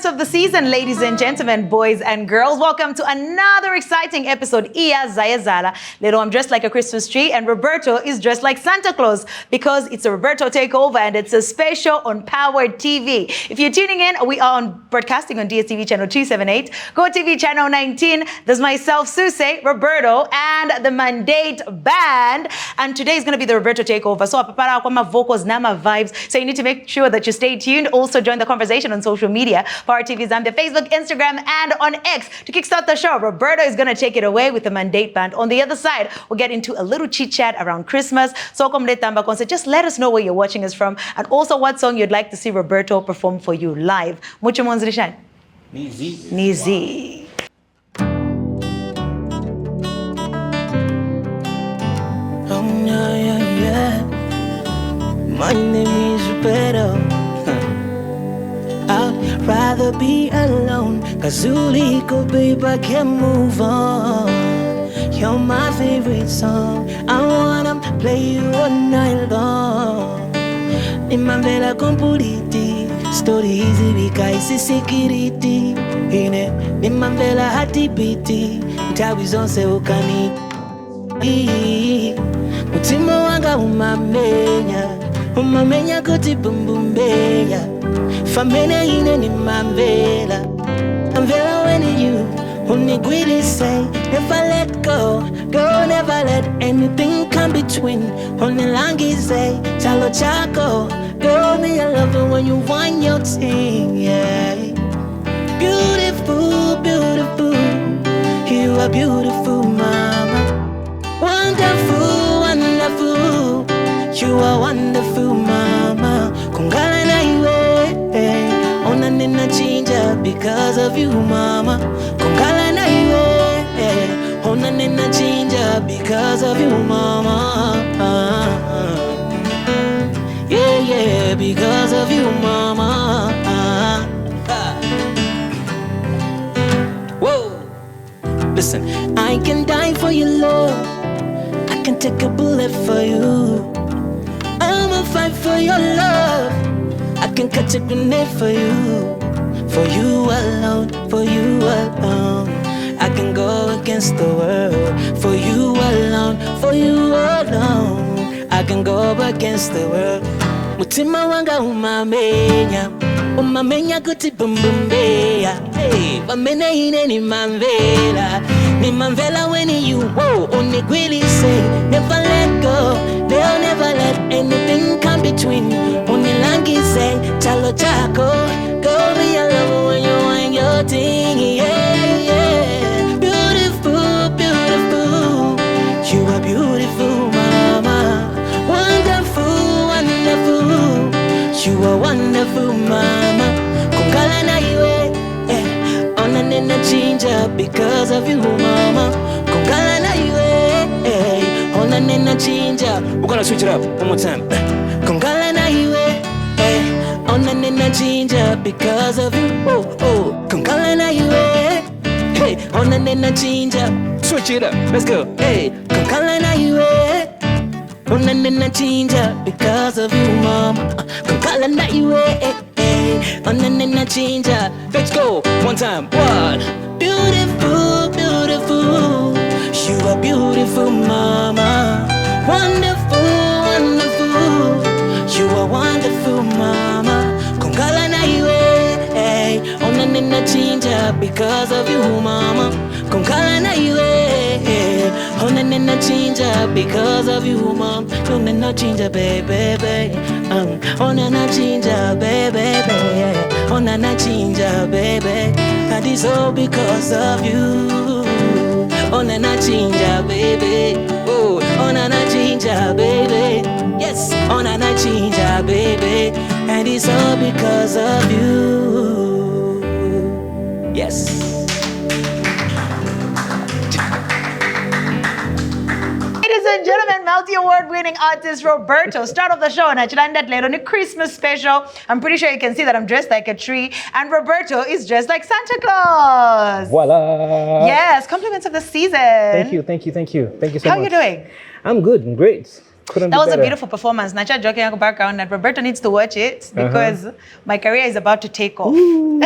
compliments of the season, ladies and gentlemen, boys and girls. Welcome to another exciting episode. Little, I'm dressed like a Christmas tree, and Roberto is dressed like Santa Claus because it's a Roberto takeover and it's a special on Powered TV. If you're tuning in, we are broadcasting on DStv channel 278, GOtv channel 19. There's myself, Suse, Roberto, and the Mandate Band. And today is going to be the Roberto takeover. So, prepara kwa ma vocals, na ma vibes. So you need to make sure that you stay tuned. Also join the conversation on social media, Powered TV Zambia, Facebook, Instagram, and on X. To kickstart the show, Roberto is going to take it away with the Mandate Band. On the other side, we'll get into a little chit-chat around Christmas. So just let us know where you're watching us from, and also what song you'd like to see Roberto perform for you live. Mucho Monzirishan. Nizi. My name is Roberto. I'd rather be alone, 'cause 𝗭𝗵𝗶𝗶𝗀 I can move on. You're my favorite song. I wanna play you all night long. 𝗵𝗵𝗶𝗶 complete. Story easy because it's security. 𝗵𝗵𝗶𝗶 hati biti. Tawi zonse ukani. Mutima wanga umamenya kuti 𝗵𝗵𝗶𝗶𝗀. Famene ine 𝗵𝗵𝗶𝗶. I'm very winning you. 𝗭𝗵𝗶𝗶𝗀 say, never let go. Girl, never let anything come between. 𝗭𝗵𝗶𝗀 say, chalo chako. Girl, me I love it when you want your thing, yeah. Beautiful, beautiful. You are beautiful, mama. Wonderful, wonderful. You are wonderful, mama. Kungala na iwe, ona nina chinja because of you, mama. Kungala na iwe, ona nina chinja because of you, mama. Yeah, yeah, because of you, mama. Whoa. Listen, I can die for your love. I can take a bullet for you. I'ma fight for your love. I can catch a grenade for you. For you alone, for you alone. I can go against the world. For you alone, for you alone. I can go against the world. Mutima wanga umamenya kuti 𝗵𝗵𝗶𝗶𝗀. Hey, vamene ine 𝗵𝗵𝗶𝗶 when you 𝗭𝗵𝗶𝗀 say, never let go. They'll never let anything come between. 𝗭𝗵𝗶𝗀 say, chalo chako. Go be alone when you want your thing, yeah, yeah. Beautiful, beautiful. You are beautiful, mama. Wonderful, wonderful. You are wonderful, mama. Kungala na iwe, ona nina chinja because of you, mama. Kungala na iwe, ona nina chinja. We're gonna switch it up one more time. Kungala na iwe, ona nina chinja because of you. Oh, oh. Kungala na iwe, hey, ona nina chinja. Switch it up, let's go. Hey, kungala na iwe. Ona nina chinja because of you, mama. Kungala na iwe, ona nina chinja. Let's go, one time, one. Beautiful, beautiful. You are beautiful, mama. Wonderful, wonderful. You are wonderful, mama. Kungala na iwe, ona nina chinja because of you, mama. Kungala na iwe, ona nina chinja because of you, mom. Ona na chinja, baby. Ona na chinja, baby. Ona na chinja, baby. And it's all because of you. Ona na chinja, baby. Oh, ona na chinja, baby. Yes, ona na chinja, baby. And it's all because of you. Yes. Ladies and gentlemen, multi-award-winning artist Roberto. Start off the show on a Christmas special. I'm pretty sure you can see that I'm dressed like a tree, and Roberto is dressed like Santa Claus. Voila! Yes, compliments of the season. Thank you so much. How are you doing? I'm good and great. That was a beautiful performance. Nacha joking in the background that Roberto needs to watch it because my career is about to take off. Ooh,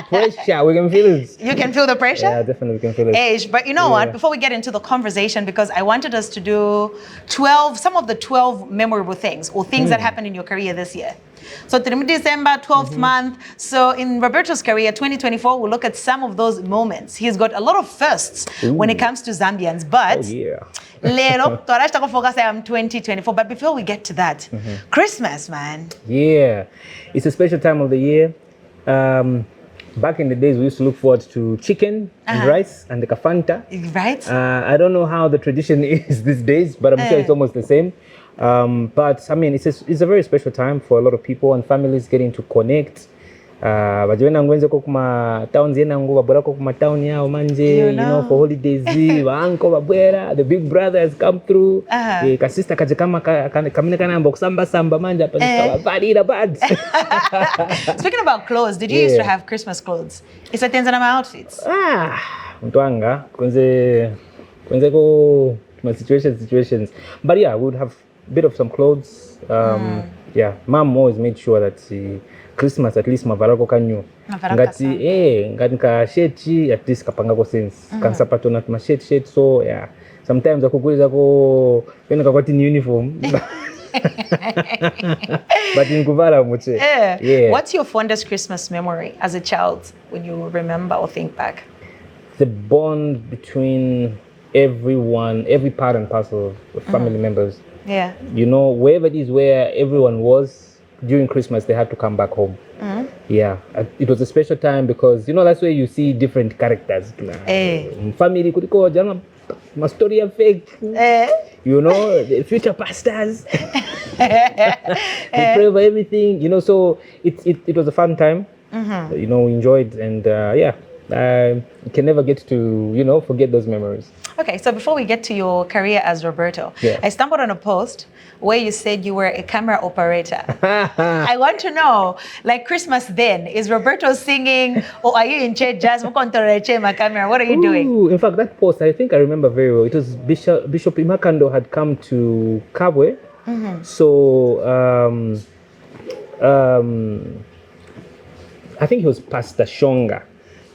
pressure. We can feel it. You can feel the pressure? Yeah, definitely we can feel it. But you know what? Before we get into the conversation, because I wanted us to do some of the 12 memorable things or things that happened in your career this year. So December, 12th month. So in Roberto's career, 2024, we'll look at some of those moments. He's got a lot of firsts when it comes to Zambians, but Lero, focus on 2024. But before we get to that, Christmas, man. Yeah, it's a special time of the year. Back in the days, we used to look forward to chicken and rice and the kafanta. Right. I don't know how the tradition is these days, but I'm sure it's almost the same. But I mean, it's a very special time for a lot of people and families getting to connect. Vajena ngwenze ko kuma towns yena ngo babora ko kuma town yao manje, you know, for holidays. Wanko babwera, the big brother has come through. Ka sister kaje kama kamine kana mbok samba manje apa kabarira bad. Speaking about clothes, did you used to have Christmas clothes? It's a Tanzania outfits. Mtwanga kwenze ko my situations. But yeah, we would have a bit of some clothes. Yeah, mom always made sure that Christmas at least mavarako kanyo. Ngati ka shirt at least kapanga ko sense. Kan sapato na ma shirt. So yeah, sometimes akukuliza ko pena ka kwati uniform. But in kuvala muche. Yeah. What's your fondest Christmas memory as a child when you remember or think back? The bond between everyone, every part and parcel of family members. Yeah. You know, wherever it is where everyone was during Christmas, they had to come back home. Yeah, it was a special time because, you know, that's where you see different characters. Family could go, my story of fake. You know, the future pastors. They pray over everything, you know, so it was a fun time. You know, we enjoyed and yeah. You can never get to, you know, forget those memories. Okay, so before we get to your career as Roberto, I stumbled on a post where you said you were a camera operator. I want to know, like Christmas then, is Roberto singing or are you in church just my camera? What are you doing? In fact, that post, I think I remember very well. It was Bishop 𝗵𝗵𝗶𝗀 had come to 𝗭𝗵𝗶𝗀. So, I think he was Pastor Shonga.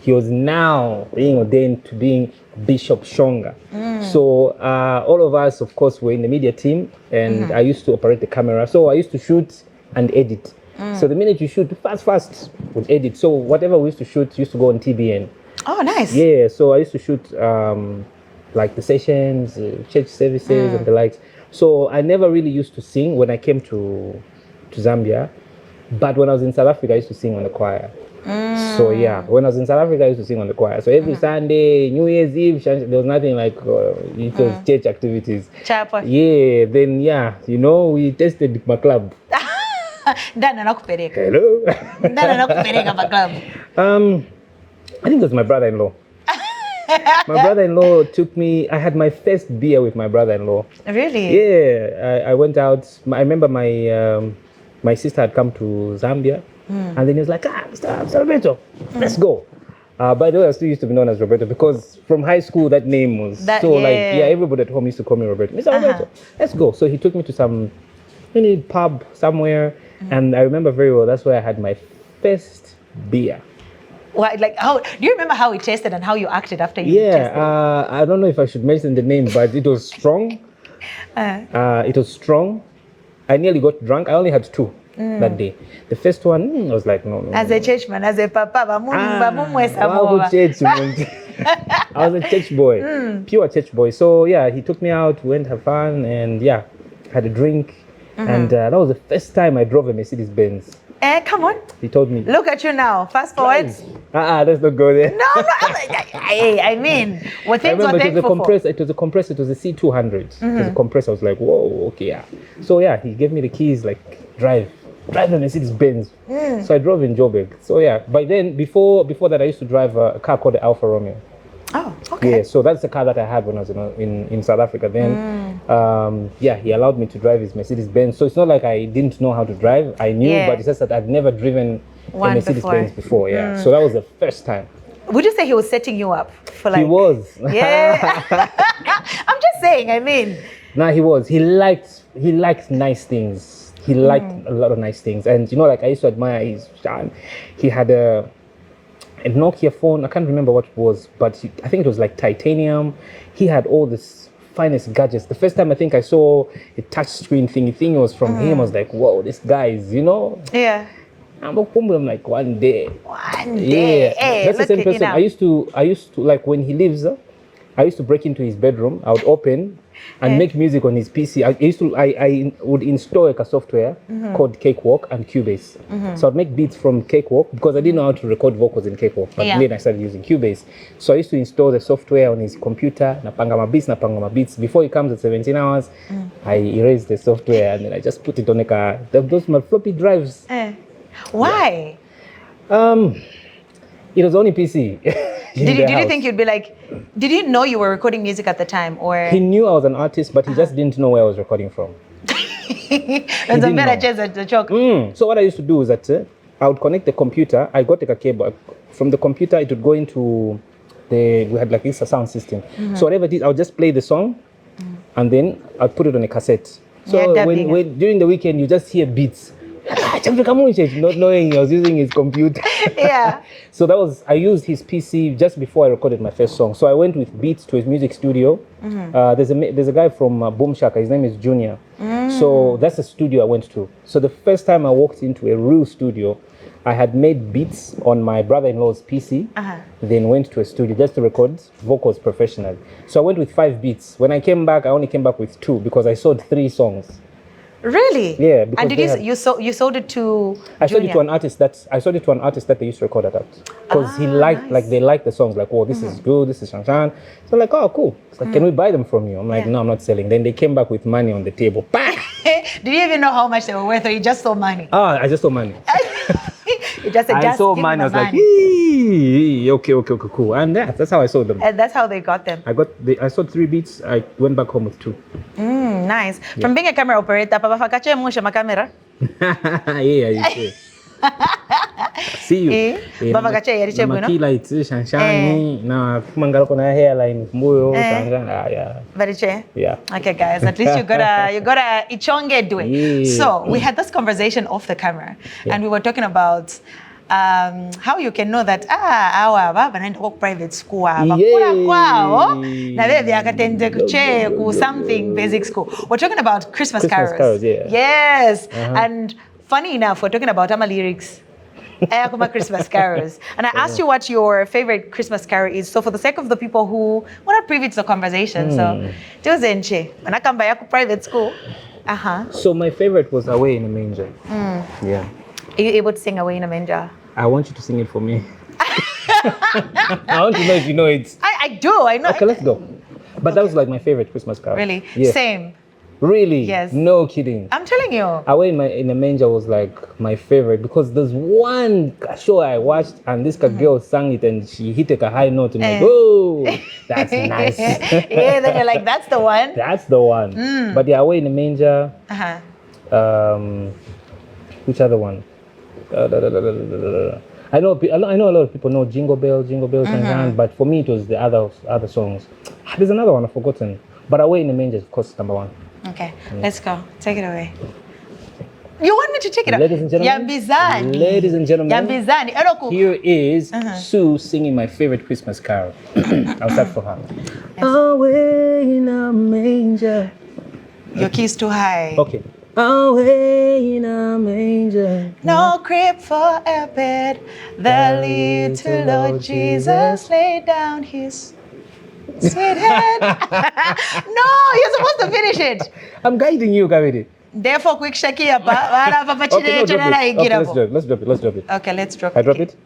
He was now being ordained to being Bishop Shonga. So all of us, of course, were in the media team, and I used to operate the camera. So I used to shoot and edit. So the minute you shoot, fast, would edit. So whatever we used to shoot used to go on TBN. Oh, nice. Yeah, so I used to shoot like the sessions, church services, and the likes. So I never really used to sing when I came to Zambia. But when I was in South Africa, I used to sing on the choir. So yeah, when I was in South Africa, I used to sing on the choir. So every Sunday, New Year's Eve, there was nothing like it was church activities. Yeah, then yeah, you know, we tested my club. Hello. I think it was my brother-in-law. My brother-in-law took me. I had my first beer with my brother-in-law. Really? Yeah, I went out. I remember my sister had come to Zambia. And then he was like, Mr. Roberto, let's go. By the way, I still used to be known as Roberto because from high school, that name was everybody at home used to call me Roberto. Mr. Roberto, let's go. So he took me to some pub somewhere. And I remember very well, that's where I had my first beer. What, like how? Do you remember how it tasted and how you acted after you tasted? Yeah, I don't know if I should mention the name, but it was strong. It was strong. I nearly got drunk. I only had two. That day. The first one, I was like, no. As a churchman, as a papa, I was a church boy, pure church boy. So yeah, he took me out, we went to have fun, and yeah, had a drink. And that was the first time I drove a Mercedes Benz. Come on. He told me. Look at you now. Fast forward. Let's not go there. No. I mean, what things were thankful for? It was a compressor. It was a C200. It was a compressor. I was like, whoa, okay, yeah. So yeah, he gave me the keys, like, drive the Mercedes Benz. So I drove in Joburg. So yeah, by then, before that, I used to drive a car called the 𝗭𝗵𝗹. Oh, okay. Yeah, so that's the car that I had when I was in South Africa then. Yeah, he allowed me to drive his Mercedes Benz. So it's not like I didn't know how to drive. I knew, but it's just that I'd never driven a Mercedes Benz before. Yeah, so that was the first time. Would you say he was setting you up for like? He was. Yeah. I'm just saying. I mean, Nah, he was. He liked nice things. He liked a lot of nice things. And you know, like I used to admire his charm. He had a Nokia phone. I can't remember what it was, but I think it was like titanium. He had all this finest gadgets. The first time I think I saw a touch screen thingy was from him. I was like, whoa, this guy is, you know. Yeah. I'm like one day. One day. Yeah. Hey, that's the same look at you person. now. I used to like when he lives. I used to break into his bedroom. I would open and make music on his PC. I would install a software called Cakewalk and Cubase. So I'd make beats from Cakewalk because I didn't know how to record vocals in Cakewalk. But then I started using Cubase. So I used to install the software on his computer. Napanga my beats. Before he comes at 17 hours, I erase the software and then I just put it on those my floppy drives. Why? It was only PC. Did you think you'd be like, did you know you were recording music at the time, or? He knew I was an artist, but he just didn't know where I was recording from. So what I used to do is that I would connect the computer. I got like a cable from the computer. It would go into we had like this sound system. So whatever it is, I would just play the song, and then I'd put it on a cassette. So when during the weekend you just hear beats. Not knowing I was using his computer. Yeah. So I used his PC just before I recorded my first song. So I went with beats to his music studio. There's a guy from 𝗭𝗵𝗶𝗶𝗀. His name is Junior. So that's the studio I went to. So the first time I walked into a real studio, I had made beats on my brother-in-law's PC, then went to a studio just to record vocals professionally. So I went with 5 beats. When I came back, I only came back with 2 because I sold 3 songs. Really? Yeah. And did you sold it to? I sold it to an artist that they used to record at because he liked they liked the songs, like, oh, this is good, this is Shanshan. So I'm like, oh, cool. It's like, can we buy them from you? I'm like, no, I'm not selling. Then they came back with money on the table. Did you even know how much they were worth, or you just saw money? I just saw money. I saw money. I was like, okay, cool. And that's how I sold them. And that's how they got them. I sold 3 beats. I went back home with 2. Nice. From being a camera operator, Papa Fakache Musha ma camera. Yeah, you see. See you. Papa Fakache yariche bueno. Makila it's Shanshani. Na mangalo kona hairline mbuyo Shanshan. Yeah. Variche. Yeah. Okay, guys. At least you gotta ichonge do it. Yeah. So we had this conversation off the camera, and we were talking about how you can know that our baba naenda kwa private school bakula kwao na bebe akatende kuche ku something basic school. We're talking about Christmas carols. Yeah. Yes. And funny enough, we're talking about ama lyrics. Christmas carols. And I asked you what your favorite Christmas carol is. So for the sake of the people who were not privy to the conversation, so do zenche. When I come by private school. So my favorite was Away in a Manger. Yeah. Are you able to sing Away in a Manger? I want you to sing it for me. I want to know if you know it. I do. I know. Okay, let's go. But that was like my favorite Christmas carol. Really? Yeah. Same. Really? Yes. No kidding. I'm telling you. Away in a Manger was like my favorite because there's one show I watched and this girl sang it and she hit a high note and like, oh, that's nice. Yeah, then you're like, that's the one. That's the one. But yeah, Away in a Manger. Which other one? I know a lot of people know Jingle Bells, but for me it was the other songs. There's another one I've forgotten. But Away in a Manger, of course, number 1. Okay, let's go. Take it away. You want me to take it away? Ladies and gentlemen. Ladies and gentlemen. Here is Sue singing my favorite Christmas carol. I'll start for her. Yes. Away in a manger. Your key's too high. Okay. Away in a manger. No crib for a bed. The little Lord Jesus laid down his sweet head. No, you're supposed to finish it. I'm guiding you, Gavidi. Therefore, quick shakia pa. Okay, let's drop it. Okay, let's drop it. I drop it?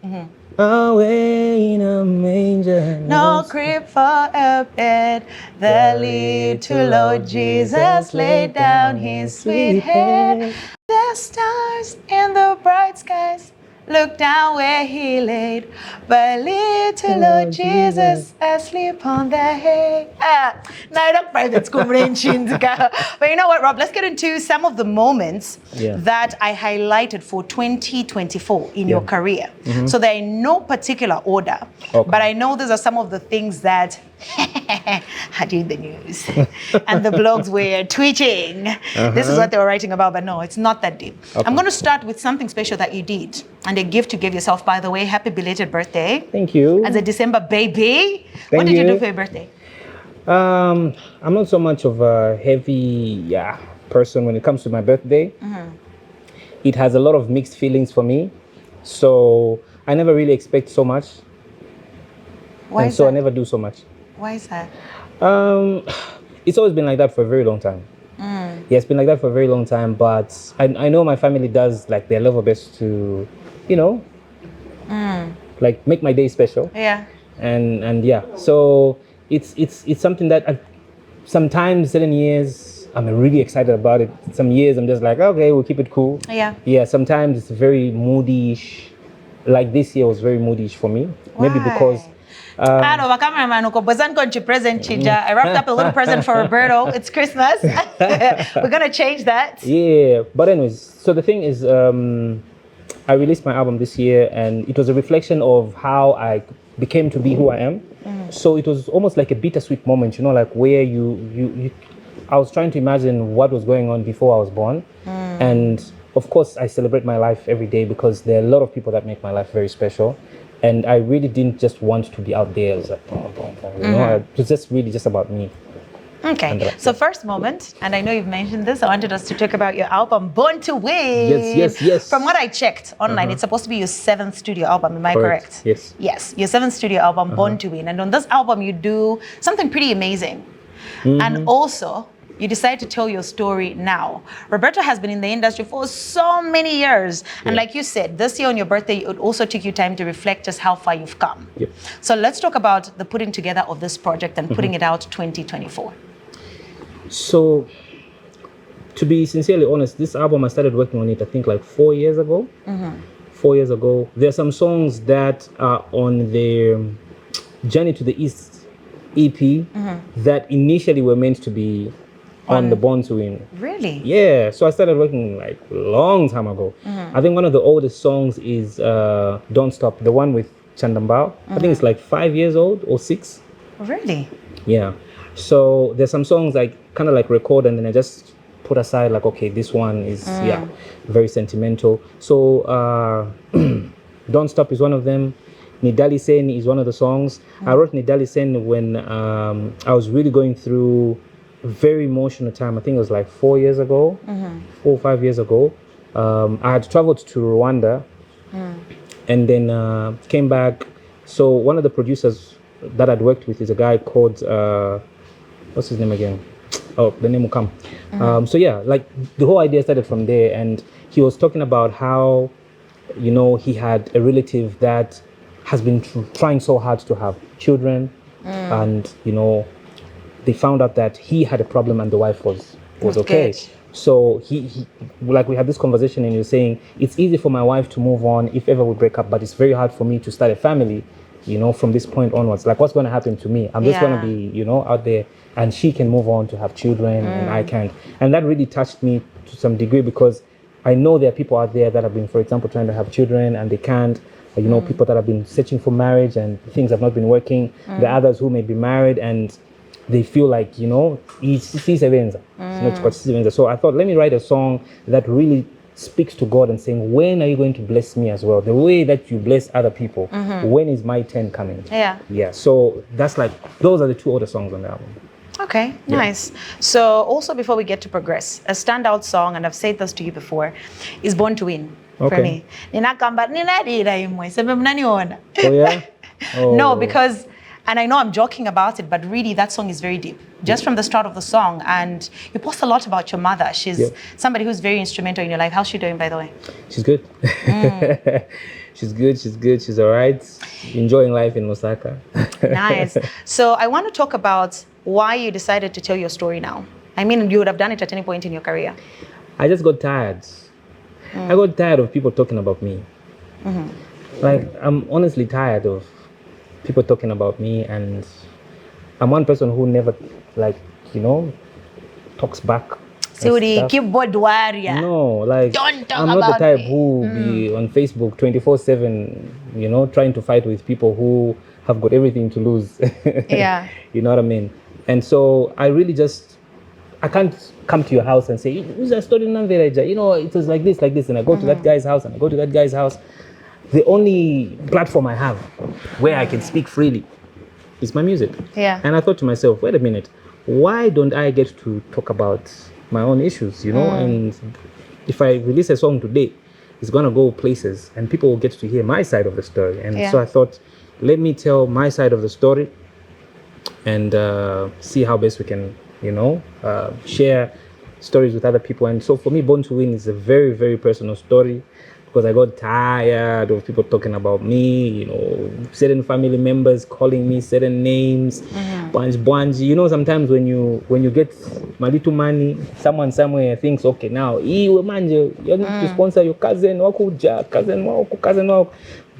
Away in a manger. No crib for a bed. The little Lord Jesus laid down his sweet head. The stars in the bright skies look down where he laid, but little Lord Jesus asleep on the hay. Not private school. But you know what, Rob? Let's get into some of the moments that I highlighted for 2024 in your career. So they're in no particular order, but I know these are some of the things that had you in the news. And the blogs were tweeting. This is what they were writing about, but no, it's not that deep. Okay. I'm going to start with something special that you did and a gift you gave yourself, by the way. Happy belated birthday. Thank you. As a December baby. What Thank did you you. do for your birthday? I'm not so much of a heavy person when it comes to my birthday. It has a lot of mixed feelings for me. So I never really expect so much. Why and is so that? I never do so much. Why is that? It's always been like that for a very long time. Yeah, it's been like that for a very long time, but I know my family does like their level best to, you know, like make my day special. Yeah. And yeah, so it's something that sometimes certain years I'm really excited about it. Some years I'm just like, okay, we'll keep it cool. Yeah. Yeah, sometimes it's very moody-ish. Like this year was very moody-ish for me. Maybe Why? because Hello, cameraman. Present Chija. I wrapped up a little present for Roberto. It's Christmas. We're gonna change that. yeah, but anyways, so the thing is, I released my album this year, and it was a reflection of how I became to be who I am. So it was almost like a bittersweet moment, you know, like where you I was trying to imagine what was going on before I was born, and of course I celebrate my life every day because there are a lot of people that make my life very special. And I really didn't just want to be out there as like, you know, it was just really just about me. Okay, so first moment, and I know you've mentioned this, I wanted us to talk about your album, Born to Win. Yes. From what I checked online, it's supposed to be your 7th studio album, am I correct? Yes. Yes, your 7th studio album, Born to Win. And on this album, you do something pretty amazing. And also, you decide to tell your story now. Roberto has been in the industry for so many years. And like you said, this year on your birthday, it also took you time to reflect just how far you've come. Yep. So let's talk about the putting together of this project and putting it out 2024. So, to be sincerely honest, this album I started working on it, I think like 4 years ago. 4 years ago. There are some songs that are on the Journey to the East EP that initially were meant to be on the Born to Win. Really? Yeah, so I started working like a long time ago. I think one of the oldest songs is Don't Stop, the one with 𝗭𝗵𝗹𝗶𝗀. I think it's like 5 years old or 6. Really? Yeah. So there's some songs I kind of like record and then I just put aside like, okay, this one is very sentimental. So Don't Stop is one of them. 𝗵𝗵𝗶𝗀 is one of the songs. I wrote 𝗵𝗵𝗶𝗀 when I was really going through a very emotional time. I think it was like 4 years ago, 4 or 5 years ago. I had traveled to Rwanda and then came back. So one of the producers that I'd worked with is a guy called, what's his name again? Oh, the name will come. So yeah, like the whole idea started from there, and he was talking about how, you know, he had a relative that has been trying so hard to have children, and you know, they found out that he had a problem and the wife was okay. Good. So he like we had this conversation and he was saying it's easy for my wife to move on if ever we break up, but it's very hard for me to start a family, you know, from this point onwards. Like what's going to happen to me? I'm just going to be, you know, out there, and she can move on to have children and I can't. And that really touched me to some degree because I know there are people out there that have been, for example, trying to have children and they can't. You know, people that have been searching for marriage and things have not been working. There are others who may be married and they feel like, you know, so I thought, let me write a song that really speaks to God and saying, when are you going to bless me as well? The way that you bless other people, when is my turn coming? Yeah, so that's like, those are the two other songs on the album. Okay, nice. So also before we get to progress, a standout song, and I've said this to you before, is Born to Win for me. Oh yeah? Oh. No, because, and I know I'm joking about it, but really that song is very deep. Just from the start of the song, and you post a lot about your mother. She's somebody who's very instrumental in your life. How's she doing, by the way? She's good. She's good. She's all right. Enjoying life in Osaka. Nice. So I want to talk about why you decided to tell your story now. I mean, you would have done it at any point in your career. I just got tired. I got tired of people talking about me. Like, I'm honestly tired of people talking about me, and I'm one person who never, like, you know, talks back. So the keyboard warrior. No, like, Don't talk I'm not about the type me. who will be on Facebook 24/7, you know, trying to fight with people who have got everything to lose. Yeah. You know what I mean? And so I really I can't come to your house and say, "Who's that story in Nnamveleja? You know, it was like this, and I go to that guy's house, and I go to that guy's house." The only platform I have where I can speak freely is my music. Yeah. And I thought to myself, wait a minute, why don't I get to talk about my own issues, you know? And if I release a song today, it's gonna go places and people will get to hear my side of the story. And so I thought, let me tell my side of the story and see how best we can, you know, share stories with other people. And so for me, Born to Win is a very, very personal story, because I got tired of people talking about me, you know, certain family members calling me certain names, Bwanji. You know, sometimes when you get my little money, someone somewhere thinks, okay, now, you need to sponsor your cousin, cousin.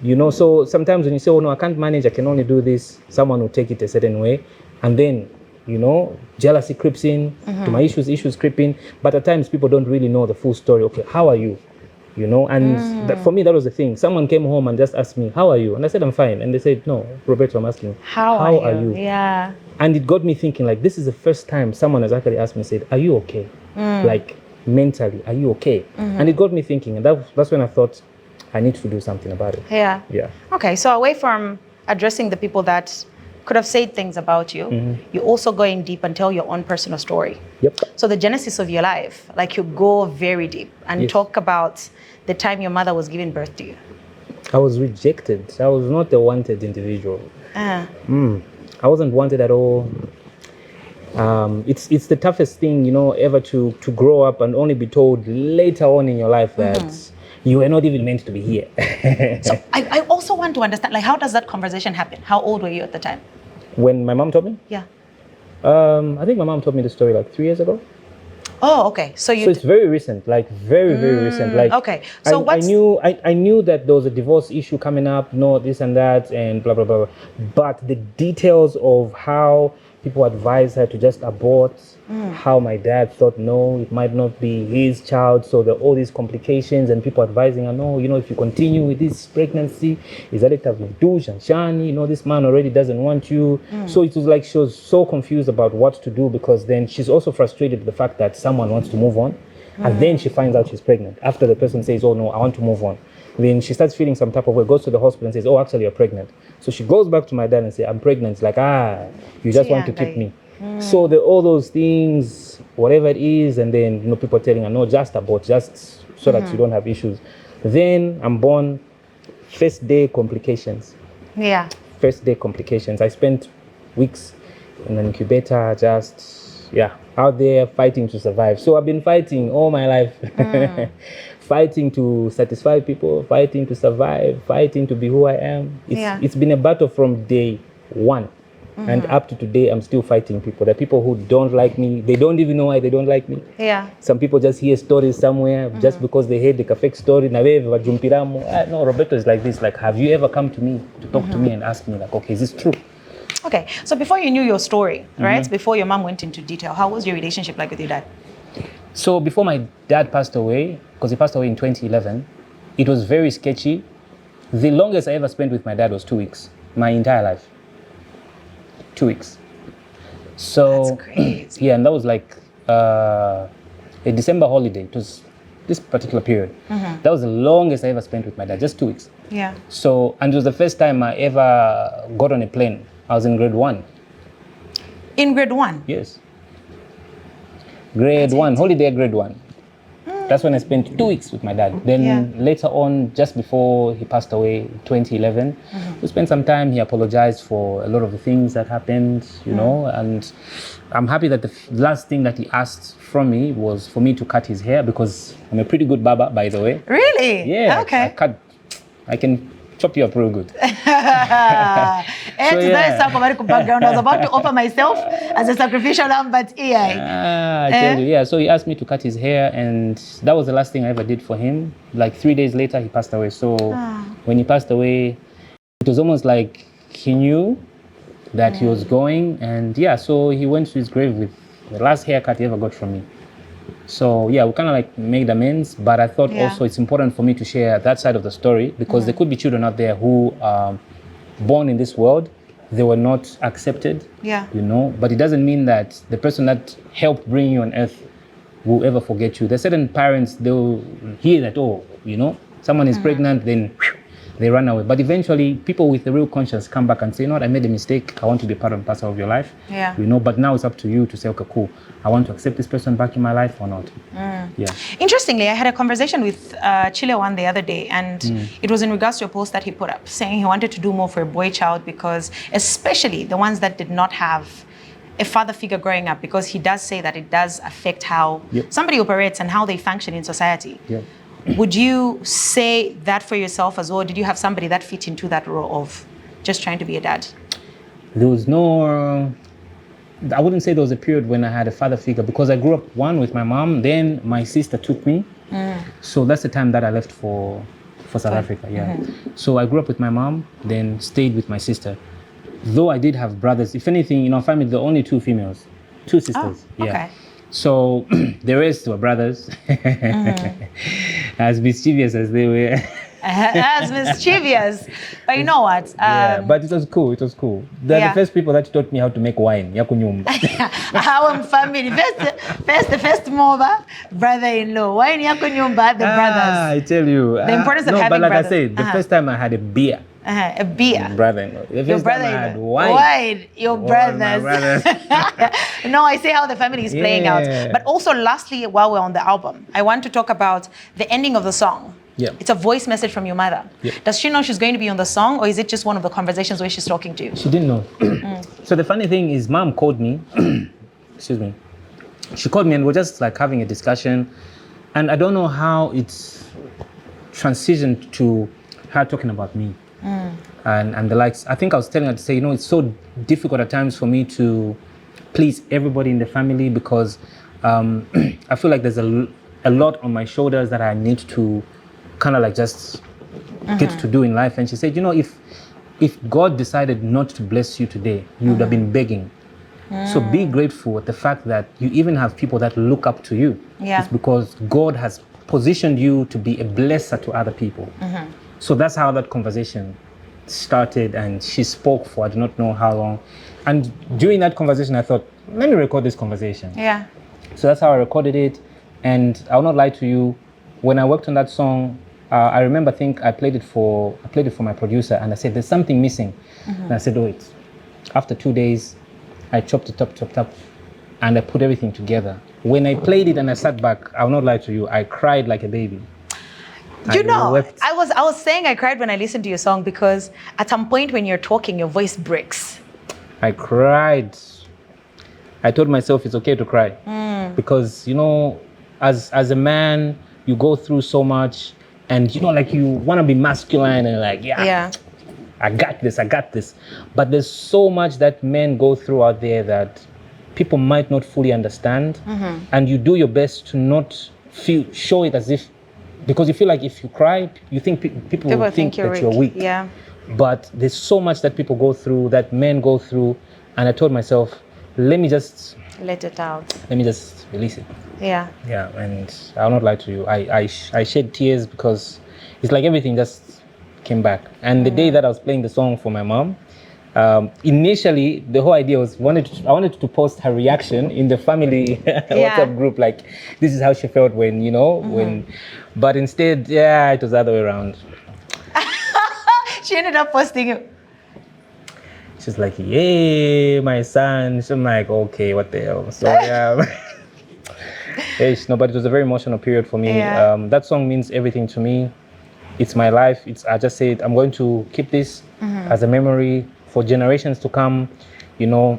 You know, so sometimes when you say, oh no, I can't manage, I can only do this, someone will take it a certain way. And then, you know, jealousy creeps in, to my issues creep in. But at times people don't really know the full story. Okay, how are you? You know, and for me, that was the thing. Someone came home and just asked me, how are you? And I said, I'm fine. And they said, no, Roberto, I'm asking, how are you? Yeah. And it got me thinking, like, this is the first time someone has actually asked me, said, are you okay? Like, mentally, are you okay? And it got me thinking. And that's when I thought, I need to do something about it. Yeah. Yeah. Okay, so away from addressing the people that could have said things about you, you also go in deep and tell your own personal story. Yep. So the genesis of your life, like you go very deep and talk about the time your mother was giving birth to you. I was rejected. I was not a wanted individual. I wasn't wanted at all. It's the toughest thing, you know, ever to grow up and only be told later on in your life that you were not even meant to be here. So I also want to understand, like, how does that conversation happen? How old were you at the time? When my mom told me? Yeah. I think my mom told me the story like 3 years ago. Oh, okay. So it's very recent, like very recent. Like, okay. So I knew that there was a divorce issue coming up, this and that, and blah blah blah. But the details of how people advised her to just abort, how my dad thought, no, it might not be his child. So there are all these complications and people advising her, no, you know, if you continue with this pregnancy, is that it have shani, you know, this man already doesn't want you. So it was like she was so confused about what to do, because then she's also frustrated with the fact that someone wants to move on. And then she finds out she's pregnant after the person says, oh no, I want to move on. Then she starts feeling some type of way, goes to the hospital and says, oh, actually you're pregnant. So she goes back to my dad and says, I'm pregnant. It's like, you just want to keep me. So all those things, whatever it is, and then, you know, people telling her, no, just abort, just so that you don't have issues. Then I'm born, first day complications. Yeah. First day complications. I spent weeks in an incubator, out there fighting to survive. So I've been fighting all my life. Fighting to satisfy people, fighting to survive, fighting to be who I am. It's been a battle from day one. And up to today, I'm still fighting people. There are people who don't like me. They don't even know why they don't like me. Yeah. Some people just hear stories somewhere just because they heard the fake story. No, Roberto is like this. Like, have you ever come to me to talk to me and ask me, like, okay, is this true? Okay, so before you knew your story, right? Before your mom went into detail, how was your relationship like with your dad? So before my dad passed away, because he passed away in 2011, it was very sketchy. The longest I ever spent with my dad was 2 weeks, my entire life. 2 weeks. So that's crazy. Yeah, and that was like a December holiday. It was this particular period. That was the longest I ever spent with my dad, just 2 weeks. Yeah. So, and it was the first time I ever got on a plane. I was in grade 1. In grade 1? Yes. Grade 1, holiday grade 1. That's when I spent 2 weeks with my dad. Then later on, just before he passed away, 2011, we spent some time. He apologized for a lot of the things that happened, you know, and I'm happy that the last thing that he asked from me was for me to cut his hair, because I'm a pretty good barber, by the way. Really? Yeah. Okay. I can chop you up real good. Background. I was about to offer myself as a sacrificial lamb, but I tell you, yeah. So he asked me to cut his hair, and that was the last thing I ever did for him. Like 3 days later, he passed away. So when he passed away, it was almost like he knew that he was going, and so he went to his grave with the last haircut he ever got from me. So we kind of like made amends, but I thought also it's important for me to share that side of the story, because there could be children out there who are born in this world they were not accepted. Yeah. You know, but it doesn't mean that the person that helped bring you on earth will ever forget you. There's certain parents, they'll hear that, oh, you know, someone is pregnant, then they run away. But eventually, people with a real conscience come back and say, you know what, I made a mistake. I want to be part and parcel of your life. Yeah. You know, but now it's up to you to say, okay, cool. I want to accept this person back in my life or not. Yeah. Interestingly, I had a conversation with 𝗭𝗵𝗶𝗀 the other day, and it was in regards to a post that he put up, saying he wanted to do more for a boy child because, especially the ones that did not have a father figure growing up, because he does say that it does affect how somebody operates and how they function in society. Yep. Would you say that for yourself as well? Did you have somebody that fit into that role of just trying to be a dad? There was no, I wouldn't say there was a period when I had a father figure, because I grew up with my mom, then my sister took me. So that's the time that I left for South Africa, yeah. So I grew up with my mom, then stayed with my sister. Though I did have brothers, if anything, in our family, there are only 2 females, 2 sisters. Oh, okay. Yeah. So the rest were brothers, as mischievous as they were. As mischievous. But you know what? Yeah, but it was cool. It was cool. They're the first people that taught me how to make wine. 𝗭𝗵𝗹. Our family, first mother, brother-in-law. Wine 𝗭𝗵𝗹, the brothers. I tell you. The importance of having but like brothers. I said, the first time I had a beer. A beer. Brother-in-law. The Your first time I brother-in-law. had wine. Wine. Your My brothers. brothers. No, I see how the family is playing out. Yeah. But also, lastly, while we're on the album, I want to talk about the ending of the song. Yeah. It's a voice message from your mother. Yeah. Does she know she's going to be on the song, or is it just one of the conversations where she's talking to you? She didn't know. So the funny thing is, Mom called me. Excuse me. She called me and we're just like having a discussion. And I don't know how it's transitioned to her talking about me. And the likes. I think I was telling her to say, you know, it's so difficult at times for me to please everybody in the family, because I feel like there's a lot on my shoulders that I need to kind of like just get to do in life. And she said, you know, if God decided not to bless you today, you would have been begging. So be grateful at the fact that you even have people that look up to you. Yeah. It's because God has positioned you to be a blesser to other people. So that's how that conversation started, and she spoke for I do not know how long. And during that conversation, I thought, let me record this conversation. Yeah. So that's how I recorded it. And I'll not lie to you, when I worked on that song, I remember I played it for my producer, and I said, there's something missing. And I said, oh, wait. After 2 days, I chopped it up, and I put everything together. When I played it and I sat back, I'll not lie to you, I cried like a baby. You know, wept. I was saying I cried when I listened to your song, because at some point when you're talking, your voice breaks. I cried. I told myself it's okay to cry. Because, you know, as a man, you go through so much, and, you know, like you want to be masculine and like, yeah, I got this. But there's so much that men go through out there that people might not fully understand. And you do your best to not show it as if, because you feel like if you cry, you think people will think that you're weak. Yeah. But there's so much that people go through, that men go through. And I told myself, let me just let it out. Let me just release it. Yeah. Yeah, and I'll not lie to you. I shed tears because it's like everything just came back. And the day that I was playing the song for my mom, initially the whole idea was I wanted to post her reaction in the family WhatsApp group, like this is how she felt when, you know, but instead, it was the other way around. She ended up posting it. She's like, yay, my son. So I'm like, okay, what the hell? So no, but it was a very emotional period for me. Yeah. That song means everything to me. It's my life. I just said, I'm going to keep this as a memory for generations to come. You know,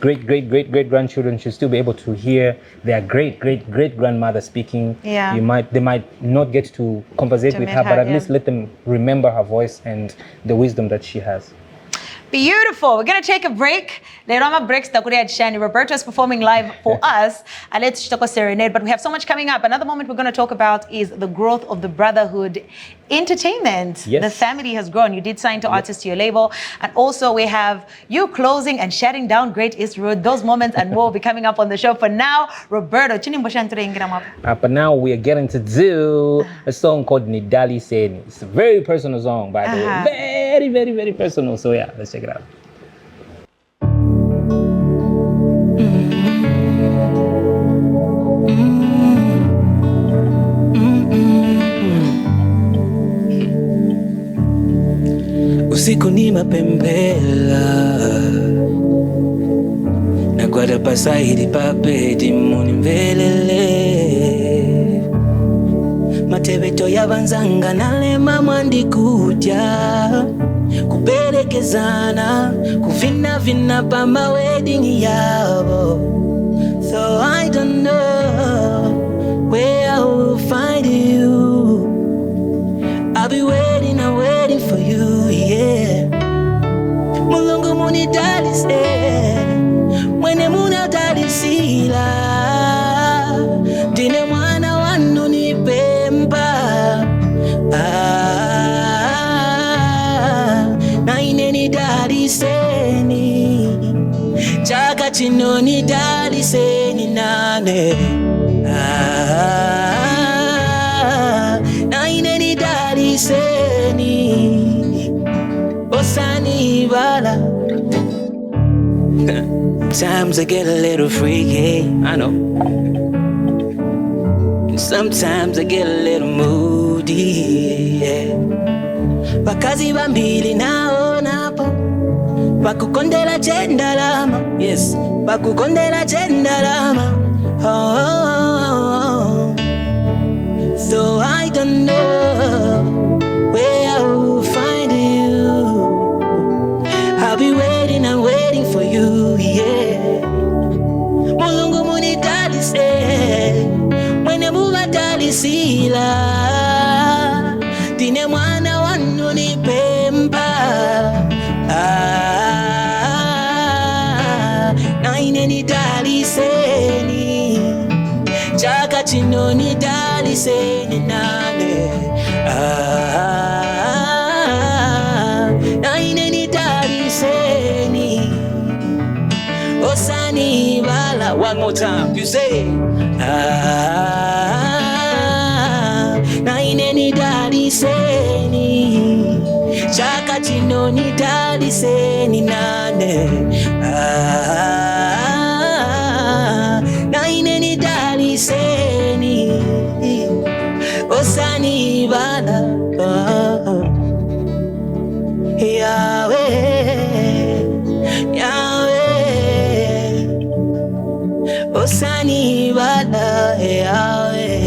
great grandchildren should still be able to hear their great grandmother speaking. Yeah. They might not get to conversate with her, but at least let them remember her voice and the wisdom that she has. Beautiful. We're going to take a break. 𝗭𝗵𝗶𝗶 breaks Shani. Roberto is performing live for us. And let's talk serenade. But we have so much coming up. Another moment we're going to talk about is the growth of the brotherhood entertainment. Yes. The family has grown. You did sign to artist to your label. And also we have you closing and shutting down Great East Road. Those moments and more will be coming up on the show. For now, Roberto. But now we are getting to do a song called 𝗭𝗵𝗿𝗶𝗀. It's a very personal song, by the way. very, very, very personal. So yeah, let's check it out. Usiku ni mapembela na gwada pasaidi papeti muni mvelele matebeto yabanzanga nalema mwandikutya kuperekezana kuvina vina pa ma wedding yabo. So I don't know where I will find you. I'll be waiting and waiting for you, yeah. Mulungu muni dalise, mwene muna dalisila. Dine mwana wanu ni pemba. Na ine ni daliseni, chaka chino ni daliseni nane. Na ine ni daliseni, osani bala. Sometimes I get a little freaky, I know. And sometimes I get a little moody, yeah. Bakazi bambili naonapo, bakukondela chendalama, yes, bakukondela chendalama. Oh. So I don't know where I will find you. I'll be waiting and waiting for you, yeah. Mulungu muni dalise, mwene muba dalisila. Dine mwana wanu ni pemba. Na ine ni daliseni, chaka chino ni daliseni nane. Na ine ni daliseni, osani bala. One more time, you say. Na ine ni daliseni, chaka chino ni daliseni nane. Na ine ni daliseni, osani bala. Yahweh, Yahweh, osani bala. Yahweh,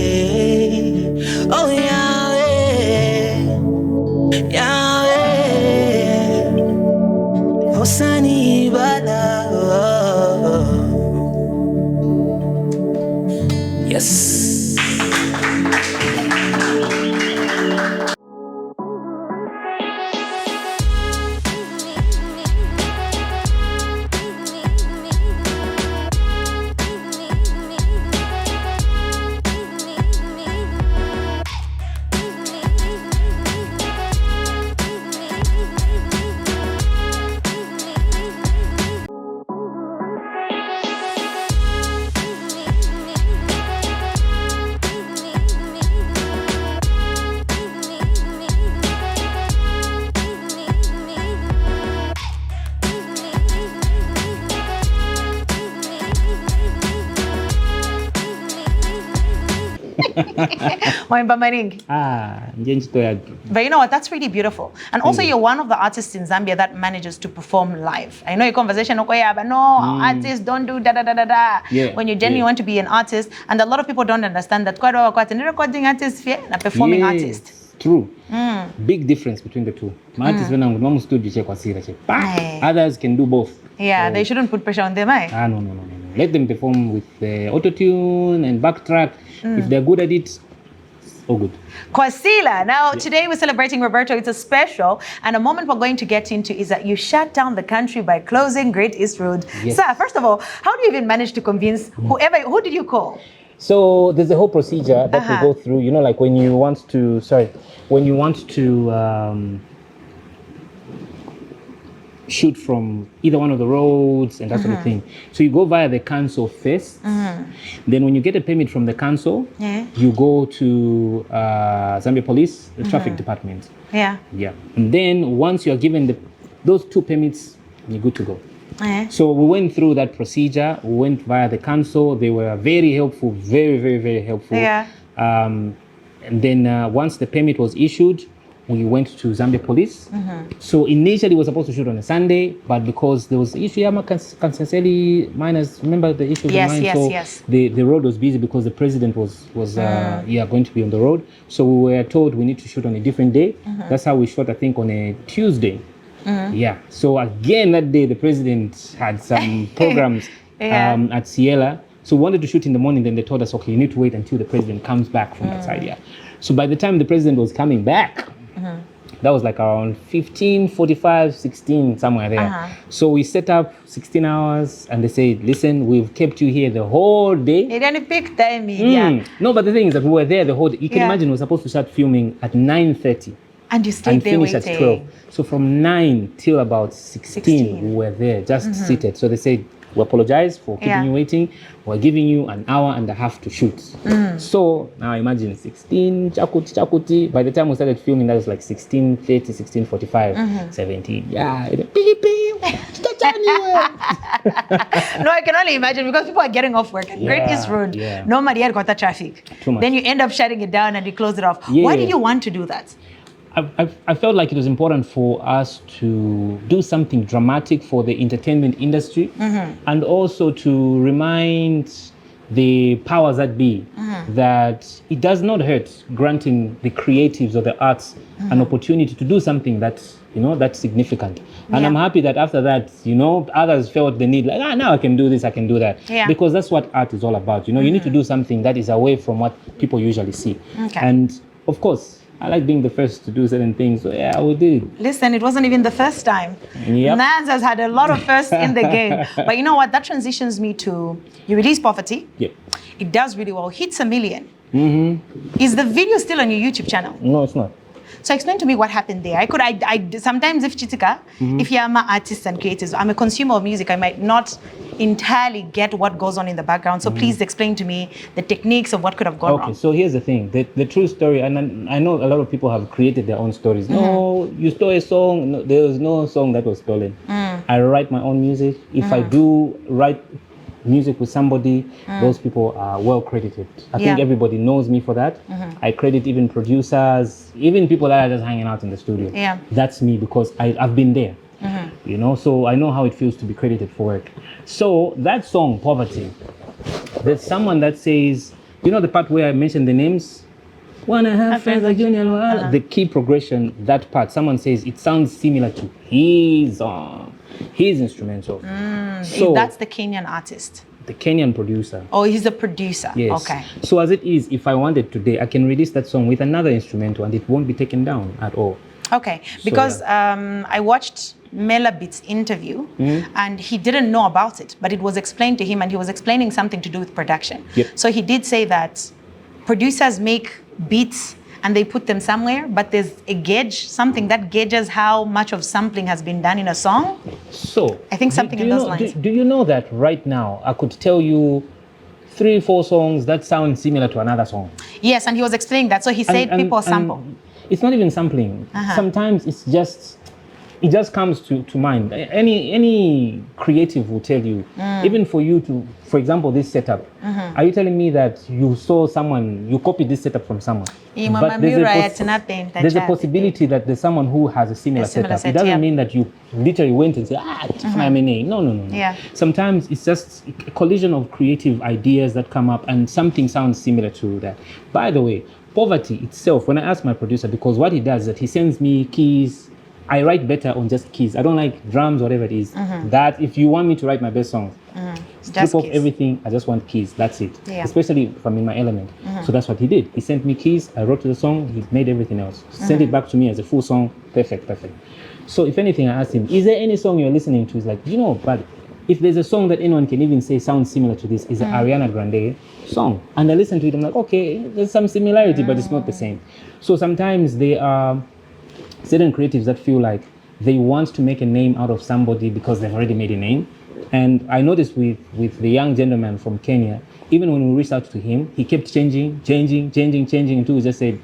oh Yahweh, Yahweh, osani bala. Yes. But you know what, that's really beautiful. And also you're one of the artists in Zambia that manages to perform live. I know your conversation, but no, artists don't do da-da-da-da-da. Yeah, when you genuinely want to be an artist, and a lot of people don't understand that quite a recording artist and a performing artist. True. Big difference between the two. Others can do both. Yeah, so, they shouldn't put pressure on them, eh? No. Let them perform with auto-tune and backtrack. If they're good at it, all good. 𝗭𝗵𝗶𝗀. Now, today we're celebrating Roberto. It's a special, and a moment we're going to get into is that you shut down the country by closing Great East Road. Yes. Sir, first of all, how do you even manage to convince who did you call? So there's a whole procedure that we go through, you know, like when you want to, shoot from either one of the roads and that sort of thing. So you go via the council first. Then when you get a permit from the council, you go to Zambia Police, the traffic department. Yeah. And then once you are given those 2 permits, you're good to go. So we went through that procedure. We went via the council. They were very helpful, very, very, very helpful. And then once the permit was issued, we went to Zambia Police. So initially we were supposed to shoot on a Sunday, but because there was the issue, 𝗭𝗵𝗶𝗀𝗁 miners, remember the issue of the mine? So the road was busy because the president was going to be on the road. So we were told we need to shoot on a different day. That's how we shot, I think, on a Tuesday. So again, that day the president had some programs at 𝗭𝗵𝗿𝗶. So we wanted to shoot in the morning, then they told us, okay, you need to wait until the president comes back from that side. So by the time the president was coming back, that was like around 15:45, 16, somewhere there. So we set up 16 hours and they said, listen, we've kept you here the whole day. You didn't pick time. No, but the thing is that we were there the whole day. You can imagine we were supposed to start filming at 9:30. And you stayed there finish waiting. At 12. So from 9 till about 16, we were there just seated. So they said, we apologize for keeping you waiting. We're giving you an hour and a half to shoot. So now imagine 16, chakuti. By the time we started filming, that was like 16:30, 16:45, 17. Yeah. Beep, beep. No, I can only imagine because people are getting off work. Great East Road. Normally, I got the traffic. Too much. Then you end up shutting it down and you close it off. Why did you want to do that? I felt like it was important for us to do something dramatic for the entertainment industry and also to remind the powers that be that it does not hurt granting the creatives or the arts an opportunity to do something that's significant. And I'm happy that after that, others felt the need, like, now I can do this, I can do that. Because that's what art is all about. You need to do something that is away from what people usually see. And of course, I like being the first to do certain things, so I will do it. Listen, it wasn't even the first time. Nans has had a lot of firsts in the game. But you know what? That transitions me to, you release 𝗭𝗵𝗶𝗶. It does really well. Hits 1 million. Is the video still on your YouTube channel? No, it's not. So explain to me what happened there. I sometimes if you're my artists and creators, I'm a consumer of music, I might not entirely get what goes on in the background. So please explain to me the techniques of what could have gone wrong. Okay, so here's the thing. The true story, and I know a lot of people have created their own stories. No, you stole a song. No, there was no song that was stolen. I write my own music. If I do write music with somebody, those people are well credited. I think everybody knows me for that. I credit even producers, even people that are just hanging out in the studio. That's me because I've been there. So I know how it feels to be credited for work. So that song, 𝗭𝗵𝗶𝗶, there's someone that says, the part where I mentioned the names? Wanna have friends like Junior. The key progression, that part, someone says it sounds similar to his instrumental. So that's the Kenyan artist. The Kenyan producer. Oh, he's a producer. Yes. Okay. So as it is, if I wanted today, I can release that song with another instrumental and it won't be taken down at all. Okay, because I watched 𝗭𝗵𝗶𝗶's interview and he didn't know about it, but it was explained to him and he was explaining something to do with production. So he did say that producers make beats and they put them somewhere, but there's a gauge, something that gauges how much of sampling has been done in a song. So I think something in those lines. Do you know that right now I could tell you 3 or 4 songs that sound similar to another song? Yes, and he was explaining that. So he said people sample. It's not even sampling. Sometimes it just comes to mind. Any creative will tell you, even for you to, for example, this setup, are you telling me that you saw someone, you copied this setup from someone? But there's a possibility that there's someone who has a similar setup. It doesn't mean that you literally went and said, No. Sometimes it's just a collision of creative ideas that come up and something sounds similar to that. By the way, 𝗭𝗵𝗶𝗶 itself, when I ask my producer, because what he does is that he sends me keys. I write better on just keys. I don't like drums, whatever it is. That if you want me to write my best songs, strip off everything, I just want keys. That's it. Especially if I'm in my element. So that's what he did. He sent me keys, I wrote to the song, he made everything else. Sent it back to me as a full song. Perfect. So if anything, I asked him, is there any song you're listening to? He's like, but if there's a song that anyone can even say sounds similar to this, is an Ariana Grande song. And I listen to it, I'm like, okay, there's some similarity, but it's not the same. So sometimes there are certain creatives that feel like they want to make a name out of somebody because they've already made a name. And I noticed with the young gentleman from Kenya, even when we reached out to him, he kept changing until we just said,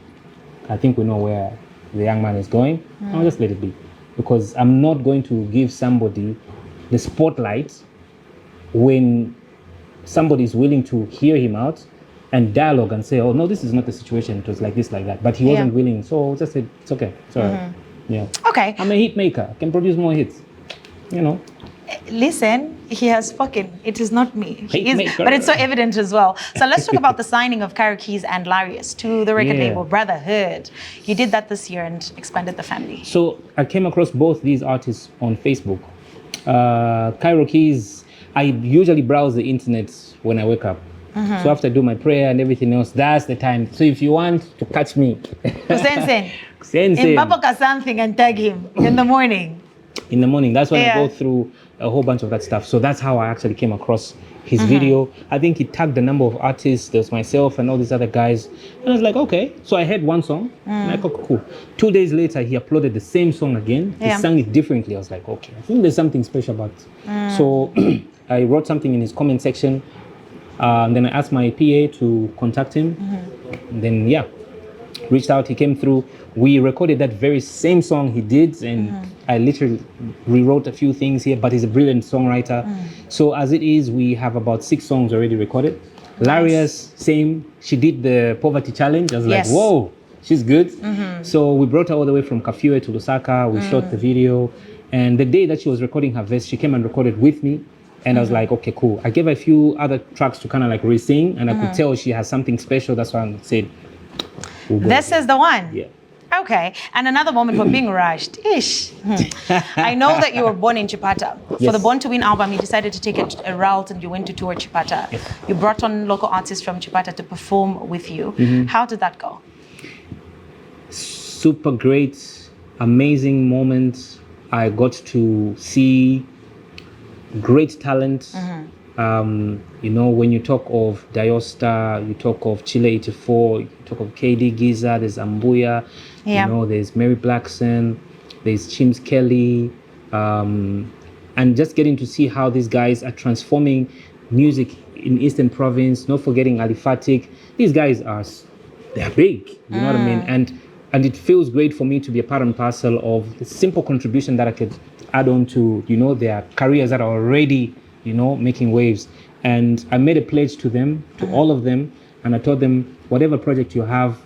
I think we know where the young man is going. I'll just let it be. Because I'm not going to give somebody the spotlight when somebody is willing to hear him out and dialogue and say, oh, no, this is not the situation. It was like this, like that. But he wasn't willing. So just said, it's okay. It's all right. Yeah. Okay. I'm a hit maker. I can produce more hits. You know. Listen, he has spoken. It is not me. He is, Maker. but it's so evident as well. So let's talk about the signing of 𝗭𝗵𝗃𝗁 and 𝗭𝗵𝗃 to the record label Brotherhood. You did that this year and expanded the family. So I came across both these artists on Facebook. 𝗭𝗵𝗃𝗁, I usually browse the internet when I wake up. So after I do my prayer and everything else, that's the time. So if you want to catch me, Sensei, Sensei. Mbapoka something and tag him in the morning. In the morning, that's when I go through a whole bunch of that stuff. So that's how I actually came across his video. I think he tagged a number of artists. There's myself and all these other guys. And I was like, okay. So I heard one song. And I thought, cool. 2 days later, he uploaded the same song again. He sang it differently. I was like, okay, I think there's something special about it. So I wrote something in his comment section. Then I asked my PA to contact him. And then, reached out. He came through. We recorded that very same song he did. And I literally rewrote a few things here, but he's a brilliant songwriter. So as it is, we have about 6 songs already recorded. Laria's same. She did the poverty challenge. I was like, whoa, she's good. So we brought her all the way from Kafue to Lusaka. We shot the video. And the day that she was recording her verse, she came and recorded with me. And I was like, okay, cool. I gave her a few other tracks to kind of like re-sing. And I could tell she has something special. That's why I said, this is the one. Yeah. Okay, and another moment for being rushed. Ish. I know that you were born in Chipata. For the Born to Win album, you decided to take a route and you went to tour Chipata. You brought on local artists from Chipata to perform with you. How did that go? Super great, amazing moment. I got to see great talent. You know, when you talk of Diosta, you talk of 𝗭𝗵𝗶𝗶𝗃, you talk of KD Giza, there's Ambuya, you know, there's Mary Blackson, there's Chims Kelly, and just getting to see how these guys are transforming music in Eastern Province, not forgetting Alifatik. These guys they're big, you know what I mean? And it feels great for me to be a part and parcel of the simple contribution that I could add on to, you know, their careers that are already, you know, making waves. And I made a pledge to them, to all of them, and I told them, whatever project you have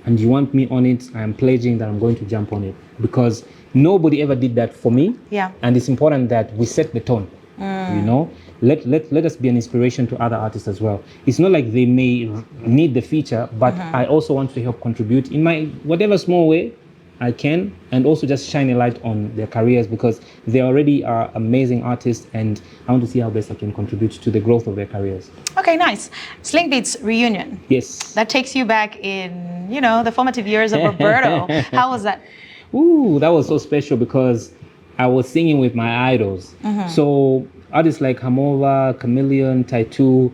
and you want me on it, I am pledging that I'm going to jump on it. Because nobody ever did that for me. Yeah. And it's important that we set the tone, you know. Let us be an inspiration to other artists as well. It's not like they may need the feature, but I also want to help contribute in my whatever small way I can, and also just shine a light on their careers because they already are amazing artists, and I want to see how best I can contribute to the growth of their careers. Okay, nice. Sling Beats reunion. Yes. That takes you back in, you know, the formative years of Roberto. How was that? Ooh, that was so special because I was singing with my idols. So artists like 𝗭𝗵𝗶𝗶𝗀, 𝗭𝗵𝗹, Taitu,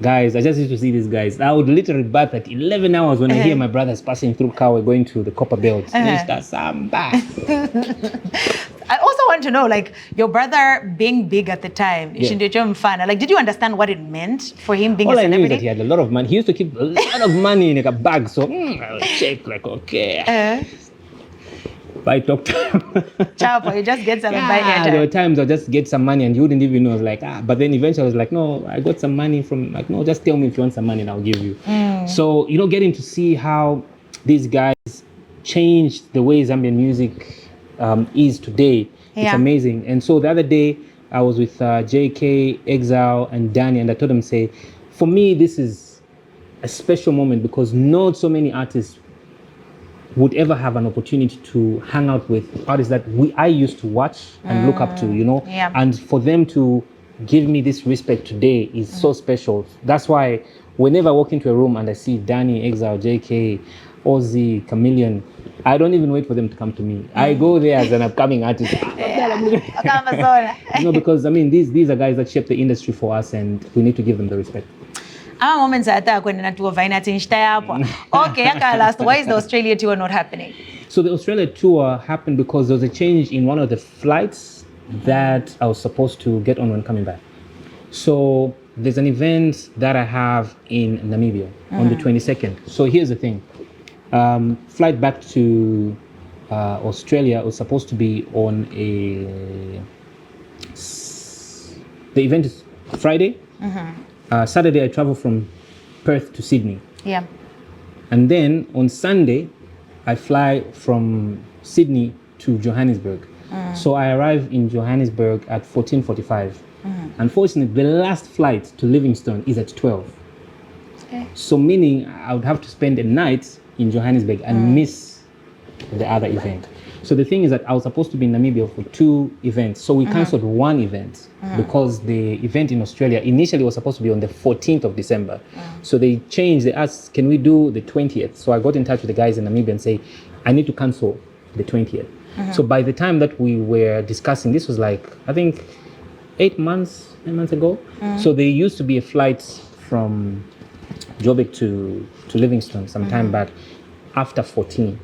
guys, I just used to see these guys. I would literally bath at 11 hours when I hear my brothers passing through 𝗭𝗵𝗃 going to the 𝗭𝗵𝗹. Mr. Samba. I also want to know, like, your brother being big at the time, like, did you understand what it meant for him being a celebrity? All I knew is that he had a lot of money. He used to keep a lot of money in like a bag. So I would check, like, okay. Buy talk time. Chapo, you just get some and buy airtime. There were times I'll just get some money and you wouldn't even know. I was like, but then eventually I was like, no, I got some money from, like, no, just tell me if you want some money and I'll give you. So, you know, getting to see how these guys changed the way Zambian music is today, it's amazing. And so the other day I was with JK, Exile, and Danny, and I told them, say, for me, this is a special moment because not so many artists would ever have an opportunity to hang out with artists that I used to watch and look up to, you know, and for them to give me this respect today is so special. That's why whenever I walk into a room and I see Danny, Exile, JK, Ozzy, Chameleon, I don't even wait for them to come to me. I go there as an upcoming artist. You know, because I mean, these are guys that shape the industry for us and we need to give them the respect. Moments at that when okay, last, why is the Australia tour not happening? So the Australia tour happened because there was a change in one of the flights that I was supposed to get on when coming back. So there's an event that I have in Namibia on the 22nd. So here's the thing. Flight back to Australia was supposed to be on the event is Friday. Saturday I travel from Perth to Sydney. Yeah. And then on Sunday, I fly from Sydney to Johannesburg. So I arrive in Johannesburg at 14:45. Unfortunately, the last flight to Livingstone is at 12. Okay. So meaning I would have to spend a night in Johannesburg and miss the other event. So the thing is that I was supposed to be in Namibia for 2 events. So we cancelled one event because the event in Australia initially was supposed to be on the 14th of December. So they changed, they asked, can we do the 20th? So I got in touch with the guys in Namibia and say, I need to cancel the 20th. So by the time that we were discussing, this was like, I think 8 months ago. So there used to be a flight from Joburg to Livingstone some time back after 14.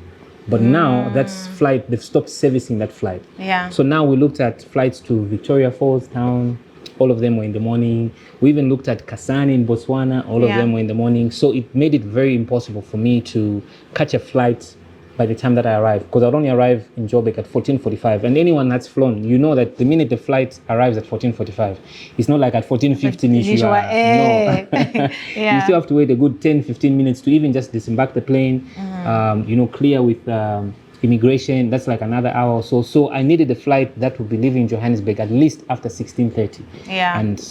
But now that's flight, they've stopped servicing that flight. Yeah. So now we looked at flights to Victoria Falls town. All of them were in the morning. We even looked at Kasane in Botswana. All of them were in the morning. So it made it very impossible for me to catch a flight by the time that I arrived, because I'd only arrive in Joburg at 14:45. And anyone that's flown, you know that the minute the flight arrives at 14:45, it's not like at 14:15 you are. No. You still have to wait a good 10-15 minutes to even just disembark the plane, clear with immigration. That's like another hour or so. So I needed a flight that would be leaving Johannesburg at least after 16:30. Yeah. And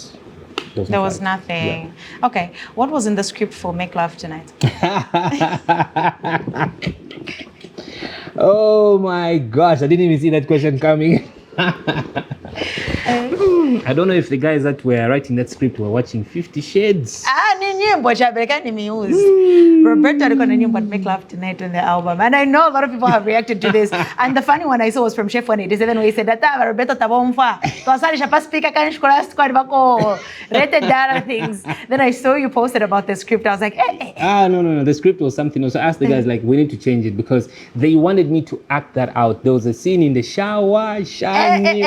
there was nothing. Yeah. Okay. What was in the script for Make Love Tonight? Oh my gosh, I didn't even see that question coming. I don't know if the guys that were writing that script were watching 50 Shades. Roberto had got a new Make Love Tonight on the album. And I know a lot of people have reacted to this. And the funny one I saw was from Chef 187 where he said that Roberto tabomfa. Rated data things. Then I saw you posted about the script. I was like, No. The script was something else. So I asked the guys, like, we need to change it because they wanted me to act that out. There was a scene in the shower, shiny,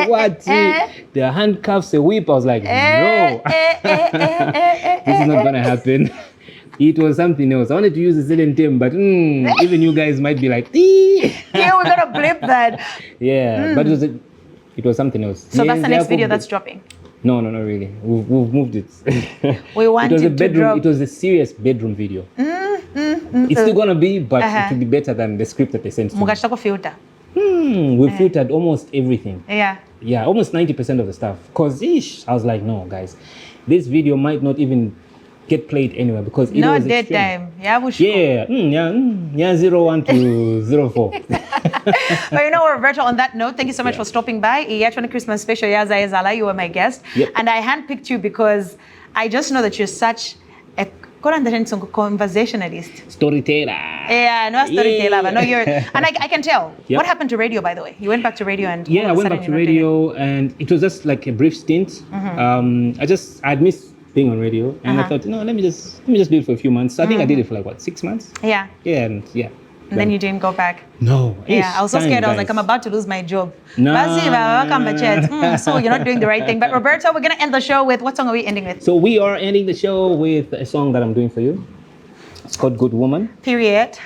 the handcuffs, a whip. I was like, no, this is not gonna happen. It was something else. I wanted to use the Zillion term, but even you guys might be like, yeah, we're gonna blip that. Yeah, but it was something else. So that's the next video that's dropping. No, not really. We've moved it. We want it was it a bedroom. to drop. It was a serious bedroom video. It's still gonna be, but it will be better than the script that they sent to me. Filter. We filtered almost everything. Yeah, almost 90% of the stuff. Cause I was like, no, guys, this video might not even get played anywhere because it was dead extreme. time. Yeah, 01 to 04. But Roberto, on that note, thank you so much for stopping by. Christmas special, 𝗭𝗵𝗶𝗀, you were my guest. Yep. And I handpicked you because I just know that you're such a conversationalist. Storyteller. Yeah, no storyteller, but no, you're, and I can tell. Yep. What happened to radio, by the way? You went back to radio and I went back to radio, and it was just like a brief stint. I'd missed being on radio, and I thought, let me just do it for a few months. So I think I did it for like 6 months. Yeah. Yeah, And then you didn't go back. No. Yeah, I was so scared. I was like, I'm about to lose my job. No. So you're not doing the right thing. But Roberto, we're gonna end the show with, what song are we ending with? So we are ending the show with a song that I'm doing for you. It's called Good Woman. Period.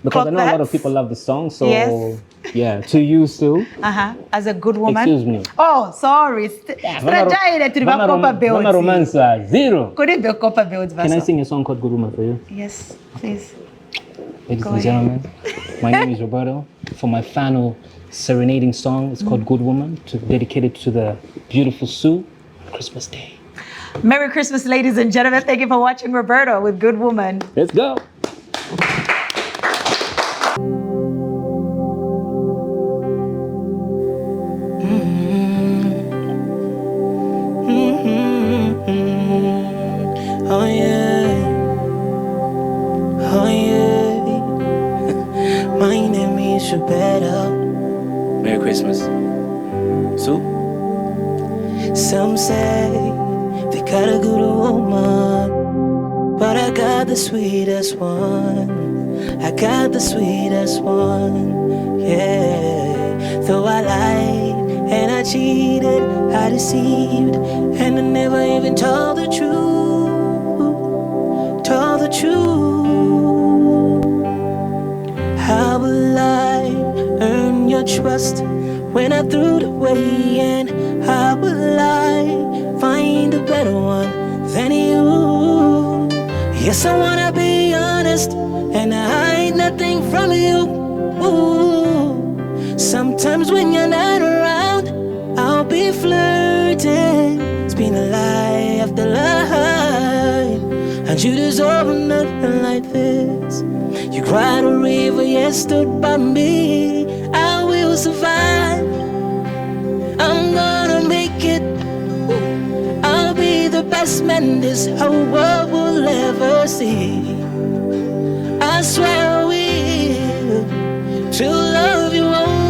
Because I know a lot of people love the song. So yes. Yeah, to you, Sue. As a good woman. Excuse me. Oh, sorry. Romance zero. 𝗭𝗵𝗶𝗶. Can I sing a song called Good Woman for you? Yes, please. Ladies and gentlemen, my name is Roberto. For my final serenading song, it's called Good Woman, dedicated to the beautiful Sue on Christmas Day. Merry Christmas, ladies and gentlemen. Thank you for watching Roberto with Good Woman. Let's go. Oh yeah. My name is Roberto. Merry Christmas. Soup. Some say they got a good woman, but I got the sweetest one. I got the sweetest one, yeah. Though I lied and I cheated, I deceived, and I never even told the truth, told the truth. How will I earn your trust when I threw it away? And how will I find a better one than you? Yes, I wanna be honest, and I hide nothing from you. Ooh. Sometimes when you're not around, I'll be flirting. It's been a lie after lie, and you deserve nothing like this. You cried a river, yet stood by me. I will survive. I'm gonna make it. I'll be the best man this whole world will ever see. I swear I will, to love you only.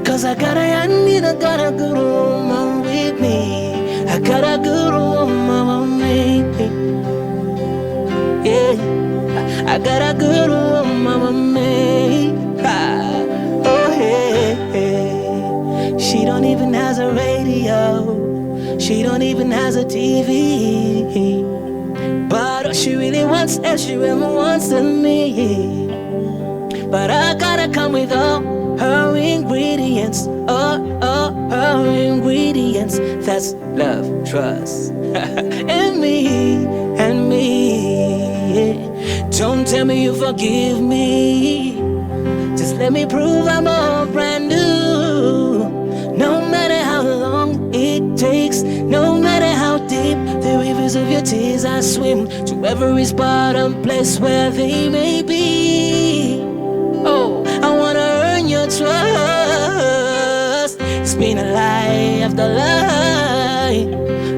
Cause I got a good woman with me. I got a good woman with me. Yeah, I got a good woman with me. Oh hey, she don't even has a radio. She don't even has a TV. But all she really wants is she really wants to me. But I gotta come with all her ingredients. Her ingredients. That's love, trust, and me. Don't tell me you forgive me. Just let me prove I'm all brand new. No matter how long it takes, no matter how deep the rivers of your tears I swim to every spot and place where they may be. Oh, I wanna earn your trust. It's been a lie after lie,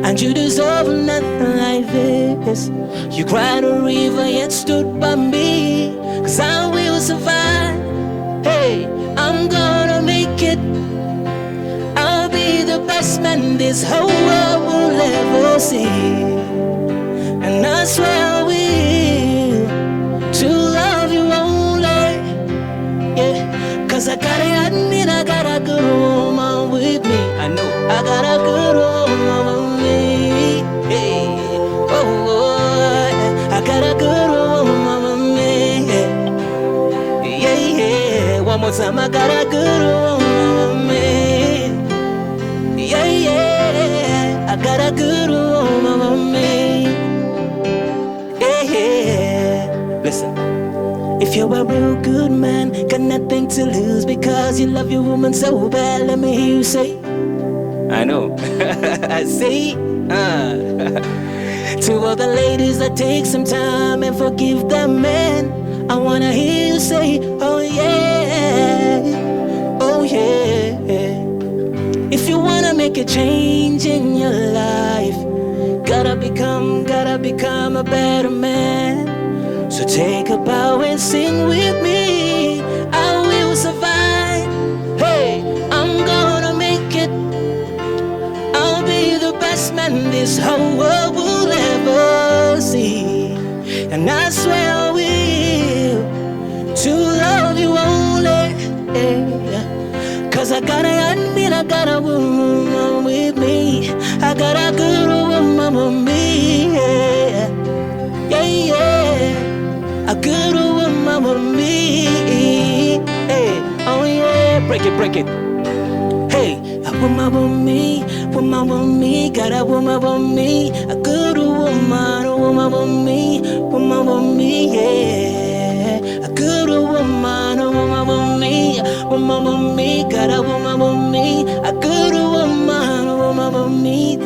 and you deserve nothing like this. You cried a river yet stood by me. Cause I will survive. Hey, I'm gonna make it. I'll be the best man this whole world will ever see. And I swear I will, to love you only. Yeah, cause I gotta admit I got a good woman with me. I know I got a good woman with me. Hey, I got a good woman with me. Yeah, one more time, I got a good woman with me. Yeah, I got a good woman with me. Yeah, listen. If you're a real good man, got nothing to lose because you love your woman so bad. Let me hear you say, I know. I say, to all the ladies that take some time and forgive the man, I wanna hear you say, oh yeah, oh yeah. If you wanna make a change in your life, gotta become a better man. So take a bow and sing with me. I will survive. Hey, I'm gonna make it. I'll be the best man this whole world will ever see. And I swear I will, to love you only. Yeah. Cause I gotta admit I got a woman with me. I got a good woman with me. Yeah, yeah. A good woman with me. Hey, oh yeah, break it. Hey, a woman with me, got a woman with me. A good woman with me, yeah. A good woman with me, got a woman with me. A good woman with me.